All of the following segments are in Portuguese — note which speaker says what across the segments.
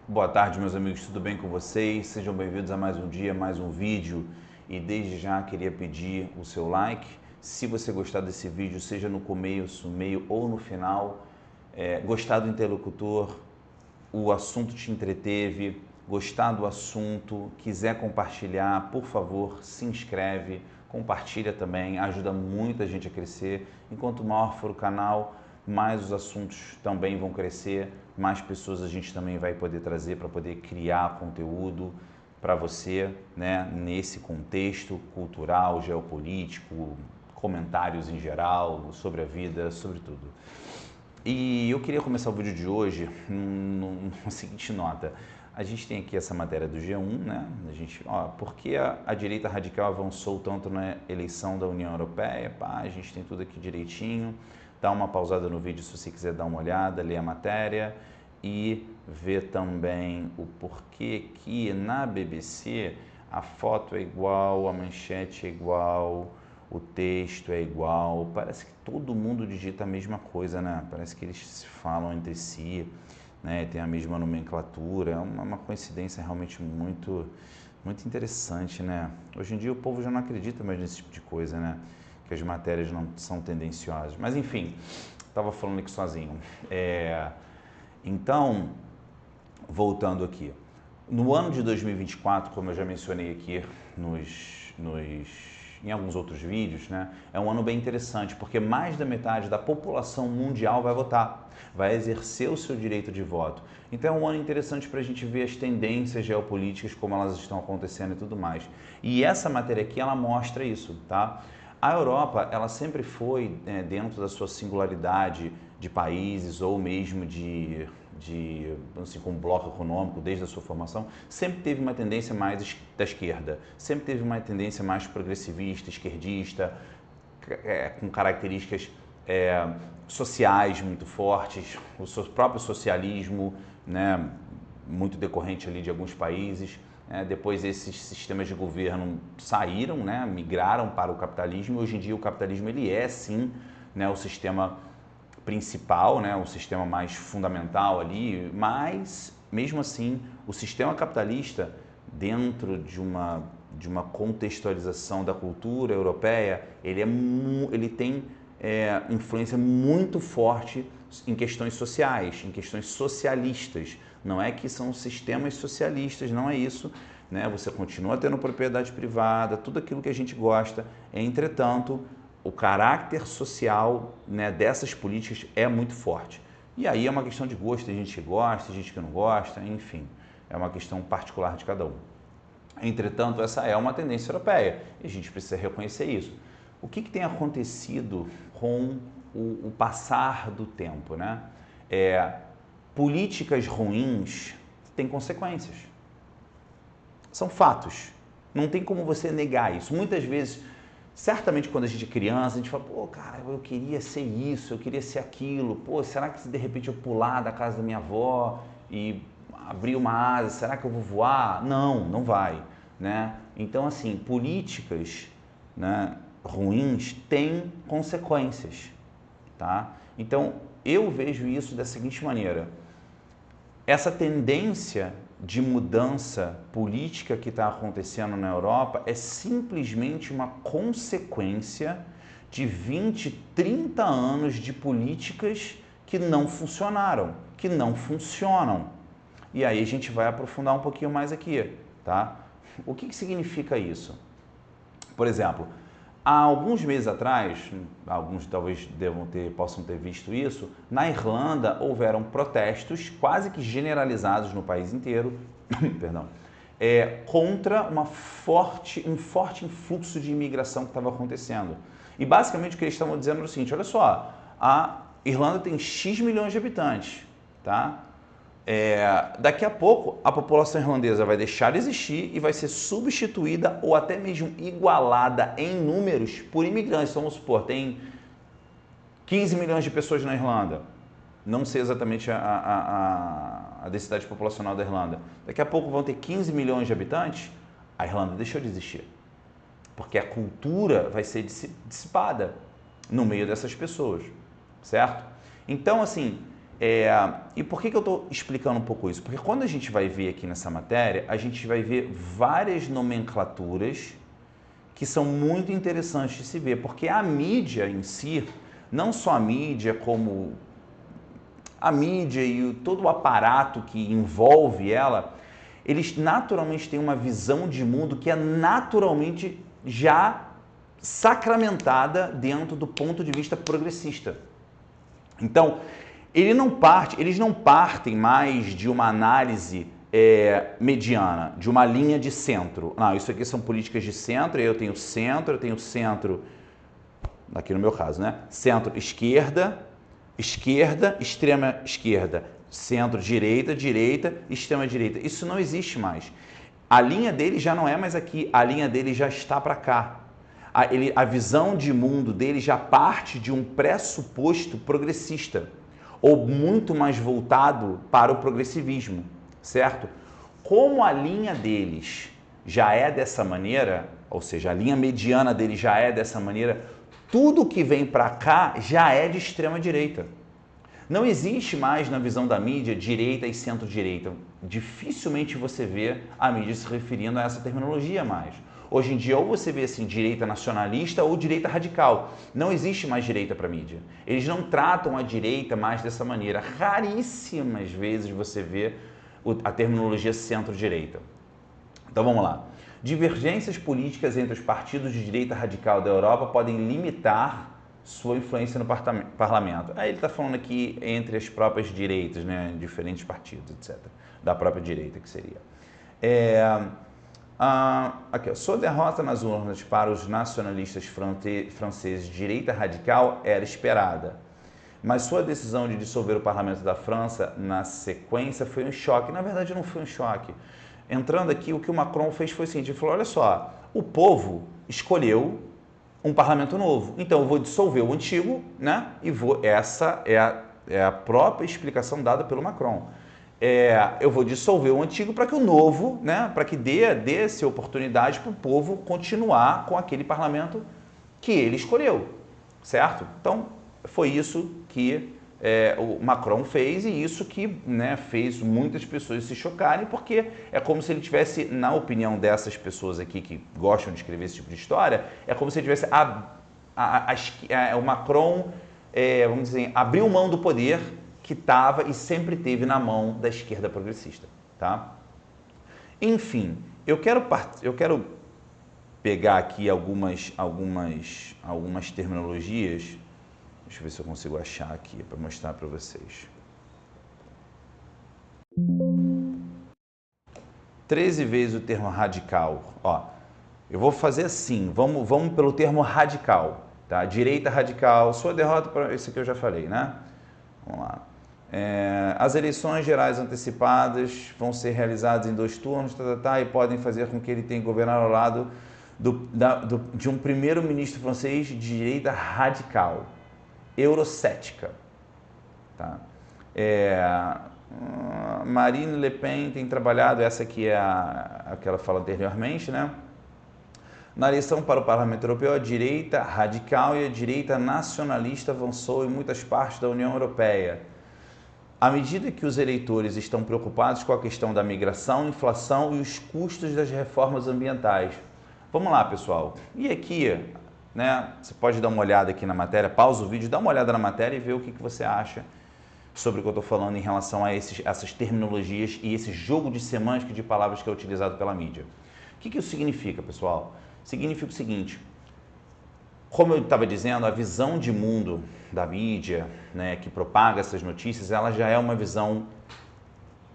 Speaker 1: Boa tarde, meus amigos, tudo bem com vocês? Sejam bem-vindos a mais um dia, mais um vídeo. E desde já queria pedir o seu like. Se você gostar desse vídeo, seja no começo, meio ou no final, gostar do interlocutor, o assunto te entreteve, gostar do assunto, quiser compartilhar, por favor, se inscreve, compartilha também, ajuda muito a gente a crescer. Enquanto maior for o canal, mais os assuntos também vão crescer, mais pessoas a gente também vai poder trazer para poder criar conteúdo para você, né, nesse contexto cultural, geopolítico, comentários em geral, sobre a vida, sobre tudo. E eu queria começar o vídeo de hoje na seguinte nota. A gente tem aqui essa matéria do G1, né? Por que a direita radical avançou tanto na eleição da União Europeia? Pá, a gente tem tudo aqui direitinho. Dá uma pausada no vídeo se você quiser dar uma olhada, ler a matéria e ver também o porquê que na BBC a foto é igual, a manchete é igual, o texto é igual. Parece que todo mundo digita a mesma coisa, né? Parece que eles se falam entre si, né? Tem a mesma nomenclatura. É uma coincidência realmente muito interessante, né? Hoje em dia o povo já não acredita mais nesse tipo de coisa, né? Que as matérias não são tendenciosas. Mas enfim, estava falando aqui sozinho. Então, voltando aqui. No ano de 2024, como eu já mencionei aqui em alguns outros vídeos, né, é um ano bem interessante, porque mais da metade da população mundial vai votar, vai exercer o seu direito de voto. Então é um ano interessante para a gente ver as tendências geopolíticas, como elas estão acontecendo e tudo mais. E essa matéria aqui, ela mostra isso, tá? A Europa, ela sempre foi, dentro da sua singularidade de países ou mesmo assim, como bloco econômico, desde a sua formação, sempre teve uma tendência mais da esquerda, sempre teve uma tendência mais progressivista, esquerdista, com características sociais muito fortes, o seu próprio socialismo, né, muito decorrente ali de alguns países. Depois esses sistemas de governo saíram, né, migraram para o capitalismo, e hoje em dia o capitalismo ele é sim, né, o sistema principal, né, o sistema mais fundamental ali, mas mesmo assim o sistema capitalista, dentro de uma contextualização da cultura europeia, ele tem influência muito forte em questões sociais, em questões socialistas. Não é que são sistemas socialistas, não é isso, né? Você continua tendo propriedade privada, tudo aquilo que a gente gosta. Entretanto, o caráter social, né, dessas políticas é muito forte. E aí é uma questão de gosto, tem gente que gosta, tem gente que não gosta, enfim, é uma questão particular de cada um. Entretanto, essa é uma tendência europeia e a gente precisa reconhecer isso. O que tem acontecido com o passar do tempo, né? Políticas ruins têm consequências. São fatos. Não tem como você negar isso. Muitas vezes, certamente quando a gente é criança, a gente fala, pô, cara, eu queria ser isso, eu queria ser aquilo. Pô, será que se de repente eu pular da casa da minha avó e abrir uma asa, será que eu vou voar? Não, não vai, né? Então, assim, políticas, né, ruins têm consequências, tá? Então, eu vejo isso da seguinte maneira. Essa tendência de mudança política que está acontecendo na Europa é simplesmente uma consequência de 20, 30 anos de políticas que não funcionaram, que não funcionam. E aí a gente vai aprofundar um pouquinho mais aqui, tá? O que significa isso? Por exemplo, há alguns meses atrás, alguns talvez possam ter visto isso, na Irlanda houveram protestos quase que generalizados no país inteiro, perdão, contra um forte influxo de imigração que estava acontecendo. E basicamente o que eles estavam dizendo era o seguinte, olha só, a Irlanda tem X milhões de habitantes, tá? Daqui a pouco a população irlandesa vai deixar de existir e vai ser substituída ou até mesmo igualada em números por imigrantes. Vamos supor, tem 15 milhões de pessoas na Irlanda. Não sei exatamente a densidade populacional da Irlanda. Daqui a pouco vão ter 15 milhões de habitantes, a Irlanda deixou de existir. Porque a cultura vai ser dissipada no meio dessas pessoas, certo? Então, assim, E por que eu estou explicando um pouco isso? Porque quando a gente vai ver aqui nessa matéria, a gente vai ver várias nomenclaturas que são muito interessantes de se ver, porque a mídia em si, não só a mídia, como a mídia e todo o aparato que envolve ela, eles naturalmente têm uma visão de mundo que é naturalmente já sacramentada dentro do ponto de vista progressista. Então, eles não partem mais de uma análise mediana, de uma linha de centro. Não, isso aqui são políticas de centro, eu tenho centro, aqui no meu caso, né? Centro-esquerda, esquerda, extrema esquerda, centro-direita, direita, extrema-direita. Isso não existe mais. A linha dele já não é mais aqui, a linha dele já está para cá. A visão de mundo dele já parte de um pressuposto progressista, ou muito mais voltado para o progressivismo, certo? Como a linha deles já é dessa maneira, ou seja, a linha mediana deles já é dessa maneira, tudo que vem para cá já é de extrema direita. Não existe mais na visão da mídia direita e centro-direita. Dificilmente você vê a mídia se referindo a essa terminologia mais. Hoje em dia, ou você vê assim, direita nacionalista ou direita radical. Não existe mais direita para a mídia. Eles não tratam a direita mais dessa maneira. Raríssimas vezes você vê a terminologia centro-direita. Então vamos lá. Divergências políticas entre os partidos de direita radical da Europa podem limitar sua influência no parlamento. Aí ele está falando aqui entre as próprias direitas, né, diferentes partidos, etc. Da própria direita, que seria. Aqui, sua derrota nas urnas para os nacionalistas franceses de direita radical era esperada, mas sua decisão de dissolver o parlamento da França na sequência foi um choque. Na verdade, não foi um choque. Entrando aqui, o que o Macron fez foi o seguinte, ele falou, olha só, o povo escolheu um parlamento novo, então eu vou dissolver o antigo, né? Essa é a própria explicação dada pelo Macron. Eu vou dissolver o antigo para que o novo, né, para que dê-se oportunidade para o povo continuar com aquele parlamento que ele escolheu, certo? Então, foi isso que o Macron fez e isso que, né, fez muitas pessoas se chocarem, porque é como se ele tivesse, na opinião dessas pessoas aqui que gostam de escrever esse tipo de história, é como se ele tivesse o Macron, vamos dizer, abriu mão do poder que estava e sempre teve na mão da esquerda progressista, tá? Enfim, eu quero pegar aqui algumas terminologias. Deixa eu ver se eu consigo achar aqui para mostrar para vocês. 13 vezes o termo radical. Ó, eu vou fazer assim, vamos pelo termo radical, tá? Direita radical, sua derrota para esse aqui eu já falei, né? Vamos lá. As eleições gerais antecipadas vão ser realizadas em 2 turnos, e podem fazer com que ele tenha que governar ao lado de um primeiro-ministro francês de direita radical, eurocética. Tá? Marine Le Pen tem trabalhado, essa aqui é a que ela fala anteriormente, né? Na eleição para o Parlamento Europeu, a direita radical e a direita nacionalista avançou em muitas partes da União Europeia. À medida que os eleitores estão preocupados com a questão da migração, inflação e os custos das reformas ambientais. Vamos lá, pessoal. E aqui, né, você pode dar uma olhada aqui na matéria, pausa o vídeo, dá uma olhada na matéria e vê o que você acha sobre o que eu estou falando em relação a essas terminologias e esse jogo de semântica de palavras que é utilizado pela mídia. O que isso significa, pessoal? Significa o seguinte, como eu estava dizendo, a visão de mundo da mídia, né, que propaga essas notícias, ela já é uma visão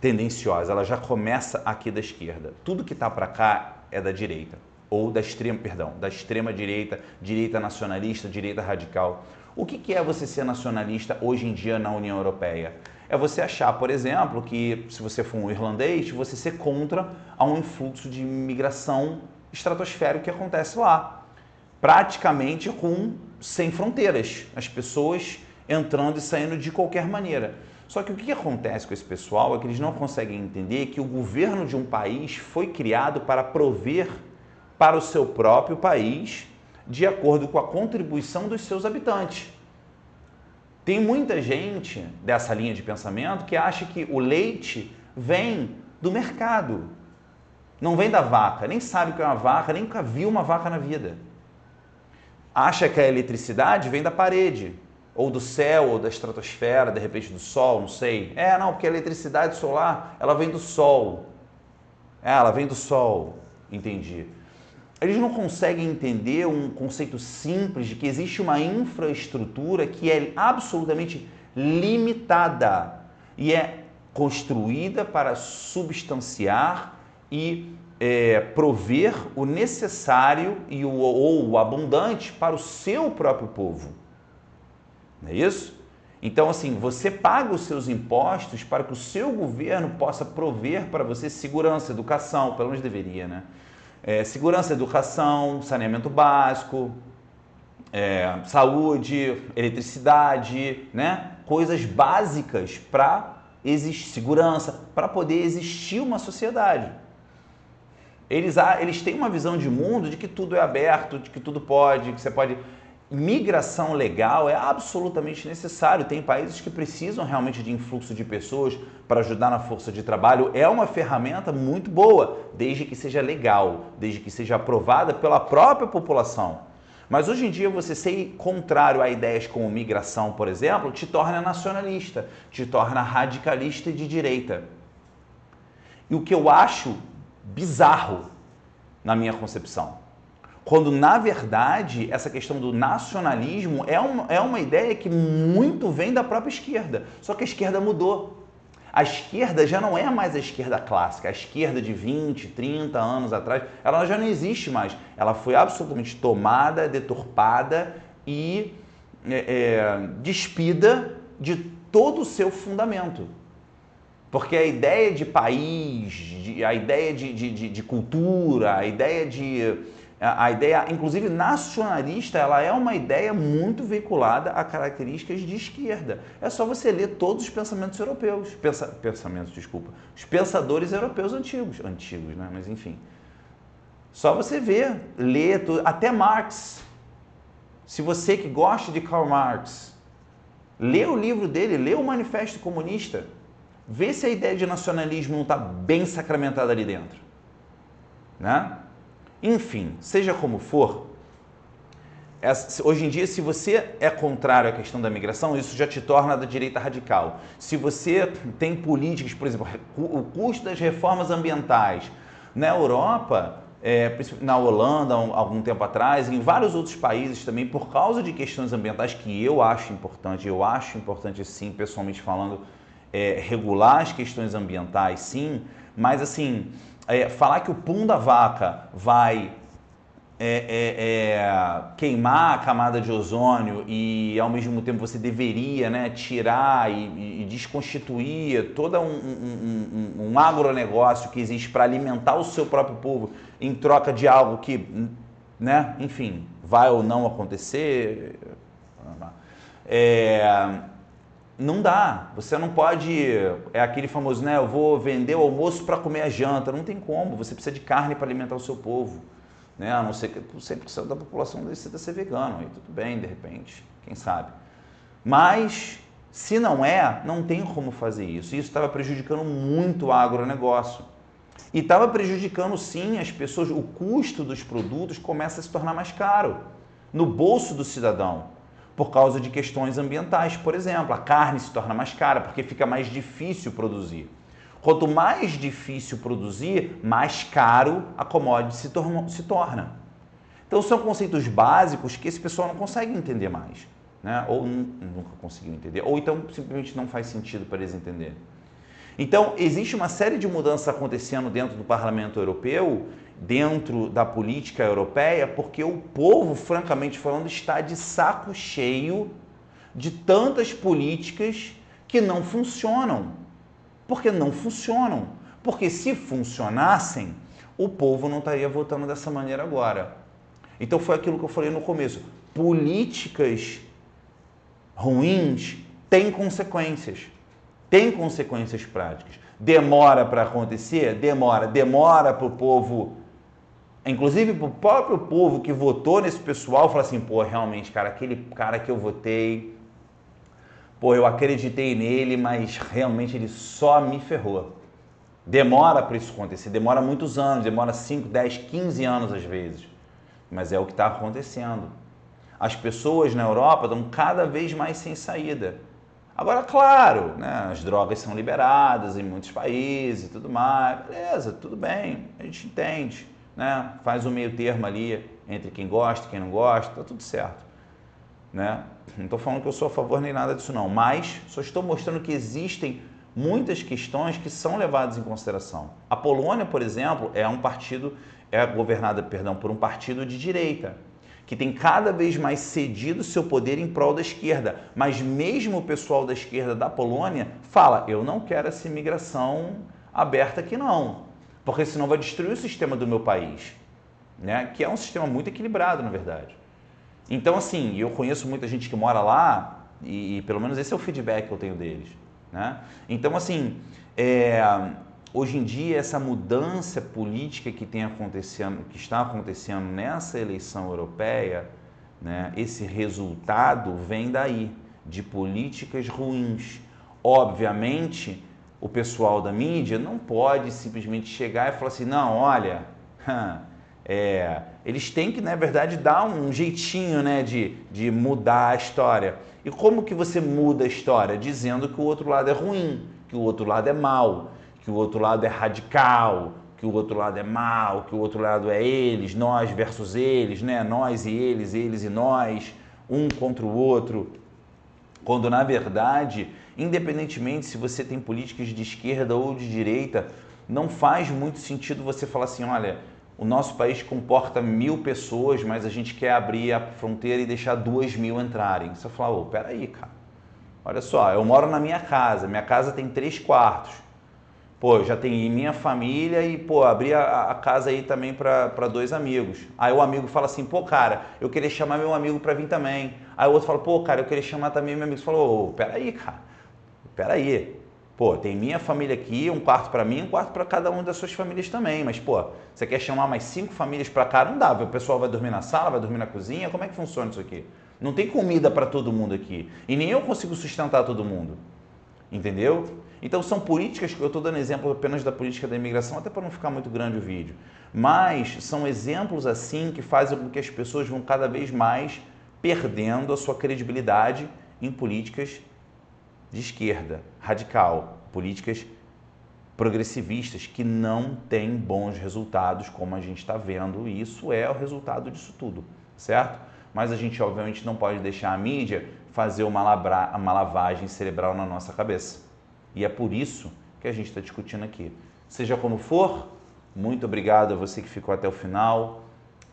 Speaker 1: tendenciosa, ela já começa aqui da esquerda. Tudo que está para cá é da direita, ou da extrema direita, direita nacionalista, direita radical. O que é você ser nacionalista hoje em dia na União Europeia? É você achar, por exemplo, que se você for um irlandês, você ser contra a um influxo de imigração estratosférico que acontece lá. Praticamente sem fronteiras, as pessoas entrando e saindo de qualquer maneira. Só que o que acontece com esse pessoal é que eles não conseguem entender que o governo de um país foi criado para prover para o seu próprio país de acordo com a contribuição dos seus habitantes. Tem muita gente dessa linha de pensamento que acha que o leite vem do mercado, não vem da vaca, nem sabe o que é uma vaca, nem nunca viu uma vaca na vida. Acha que a eletricidade vem da parede, ou do céu, ou da estratosfera, de repente do sol, não sei. Não, porque a eletricidade solar, ela vem do sol. Ela vem do sol, entendi. Eles não conseguem entender um conceito simples de que existe uma infraestrutura que é absolutamente limitada e é construída para substanciar e prover o necessário ou o abundante para o seu próprio povo. Não é isso? Então, assim, você paga os seus impostos para que o seu governo possa prover para você segurança, educação, pelo menos deveria, né? Segurança, educação, saneamento básico, saúde, eletricidade, né? Coisas básicas para existir, segurança, para poder existir uma sociedade. Eles têm uma visão de mundo de que tudo é aberto, de que tudo pode, que você pode... Migração legal é absolutamente necessário. Tem países que precisam realmente de influxo de pessoas para ajudar na força de trabalho. É uma ferramenta muito boa, desde que seja legal, desde que seja aprovada pela própria população. Mas hoje em dia você ser contrário a ideias como migração, por exemplo, te torna nacionalista, te torna radicalista e de direita. E o que eu acho bizarro na minha concepção, quando, na verdade, essa questão do nacionalismo é uma ideia que muito vem da própria esquerda. Só que a esquerda mudou. A esquerda já não é mais a esquerda clássica. A esquerda de 20, 30 anos atrás, ela já não existe mais. Ela foi absolutamente tomada, deturpada e despida de todo o seu fundamento. Porque a ideia de país, a ideia de cultura, a ideia, inclusive, nacionalista, ela é uma ideia muito veiculada a características de esquerda. É só você ler todos os pensamentos europeus, os pensadores europeus antigos, né? Mas enfim. Só você ler tudo, até Marx. Se você que gosta de Karl Marx, lê o livro dele, lê o Manifesto Comunista, vê se a ideia de nacionalismo não está bem sacramentada ali dentro, né? Enfim, seja como for, hoje em dia, se você é contrário à questão da migração, isso já te torna da direita radical. Se você tem políticas, por exemplo, o custo das reformas ambientais na Europa, na Holanda, algum tempo atrás, em vários outros países também, por causa de questões ambientais que eu acho importante sim, pessoalmente falando, regular as questões ambientais, sim, mas assim... falar que o pum da vaca vai queimar a camada de ozônio e ao mesmo tempo você deveria, né, tirar e desconstituir todo um agronegócio que existe para alimentar o seu próprio povo em troca de algo que, né, enfim, vai ou não acontecer, não dá, você não pode, aquele famoso, né, eu vou vender o almoço para comer a janta, não tem como, você precisa de carne para alimentar o seu povo, né, a não ser que 100% da população decida ser vegano, aí tudo bem, de repente, quem sabe. Mas, se não tem como fazer isso, e isso estava prejudicando muito o agronegócio. E estava prejudicando sim as pessoas, o custo dos produtos começa a se tornar mais caro, no bolso do cidadão. Por causa de questões ambientais, por exemplo, a carne se torna mais cara porque fica mais difícil produzir. Quanto mais difícil produzir, mais caro a commodity se torna. Então são conceitos básicos que esse pessoal não consegue entender mais, né? Ou nunca conseguiu entender, ou então simplesmente não faz sentido para eles entenderem. Então existe uma série de mudanças acontecendo dentro do Parlamento Europeu, dentro da política europeia, porque o povo, francamente falando, está de saco cheio de tantas políticas que não funcionam. Porque não funcionam. Porque se funcionassem, o povo não estaria votando dessa maneira agora. Então foi aquilo que eu falei no começo. Políticas ruins têm consequências. Tem consequências práticas. Demora para acontecer? Demora para o povo... Inclusive para o próprio povo que votou nesse pessoal, fala assim, pô, realmente, cara, aquele cara que eu votei pô, eu acreditei nele, mas realmente ele só me ferrou. Demora para isso acontecer, demora muitos anos, demora 5, 10, 15 anos às vezes. Mas é o que está acontecendo. As pessoas na Europa estão cada vez mais sem saída. Agora, claro, né, as drogas são liberadas em muitos países e tudo mais. Beleza, tudo bem, a gente entende. Né? Faz um meio termo ali entre quem gosta e quem não gosta, tá tudo certo. Né? Não estou falando que eu sou a favor nem nada disso não, mas só estou mostrando que existem muitas questões que são levadas em consideração. A Polônia, por exemplo, é governada, por um partido de direita, que tem cada vez mais cedido seu poder em prol da esquerda. Mas mesmo o pessoal da esquerda da Polônia fala, eu não quero essa imigração aberta aqui não, porque senão vai destruir o sistema do meu país, né? Que é um sistema muito equilibrado, na verdade. Então, assim, eu conheço muita gente que mora lá e pelo menos esse é o feedback que eu tenho deles, né? Então, assim, hoje em dia, essa mudança política que está acontecendo nessa eleição europeia, né, esse resultado vem daí, de políticas ruins. Obviamente, o pessoal da mídia não pode simplesmente chegar e falar assim, não, olha, eles têm que, na verdade, dar um jeitinho, né, de mudar a história. E como que você muda a história? Dizendo que o outro lado é ruim, que o outro lado é mau, que o outro lado é radical, que o outro lado é mau, que o outro lado é eles, nós versus eles, né? Nós e eles e nós, um contra o outro. Quando, na verdade, independentemente se você tem políticas de esquerda ou de direita, não faz muito sentido você falar assim, olha, o nosso país comporta 1000 pessoas, mas a gente quer abrir a fronteira e deixar 2000 entrarem. Você fala, ô, peraí, cara, olha só, eu moro na minha casa tem 3 quartos. Pô, eu já tenho minha família e, pô, abri a casa aí também para 2 amigos. Aí o amigo fala assim, pô, cara, eu queria chamar meu amigo para vir também. Aí o outro fala, pô, cara, eu queria chamar também meu amigo. Você falou, ô, peraí, cara, peraí. Pô, tem minha família aqui, um quarto para mim, um quarto para cada uma das suas famílias também. Mas, pô, você quer chamar mais 5 famílias para cá? Não dá, o pessoal vai dormir na sala, vai dormir na cozinha, como é que funciona isso aqui? Não tem comida para todo mundo aqui. E nem eu consigo sustentar todo mundo. Entendeu? Então são políticas, eu estou dando exemplo apenas da política da imigração, até para não ficar muito grande o vídeo, mas são exemplos assim que fazem com que as pessoas vão cada vez mais perdendo a sua credibilidade em políticas de esquerda, radical, políticas progressivistas que não têm bons resultados, como a gente está vendo, e isso é o resultado disso tudo, certo? Mas a gente obviamente não pode deixar a mídia fazer uma lavagem cerebral na nossa cabeça. E é por isso que a gente está discutindo aqui. Seja como for, muito obrigado a você que ficou até o final.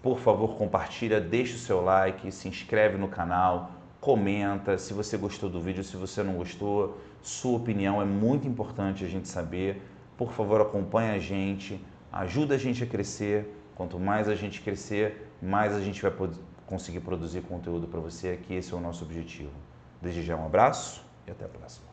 Speaker 1: Por favor, compartilha, deixa o seu like, se inscreve no canal, comenta se você gostou do vídeo, se você não gostou. Sua opinião é muito importante a gente saber. Por favor, acompanhe a gente, ajuda a gente a crescer. Quanto mais a gente crescer, mais a gente vai conseguir produzir conteúdo para você aqui. Esse é o nosso objetivo. Desde já um abraço e até a próxima.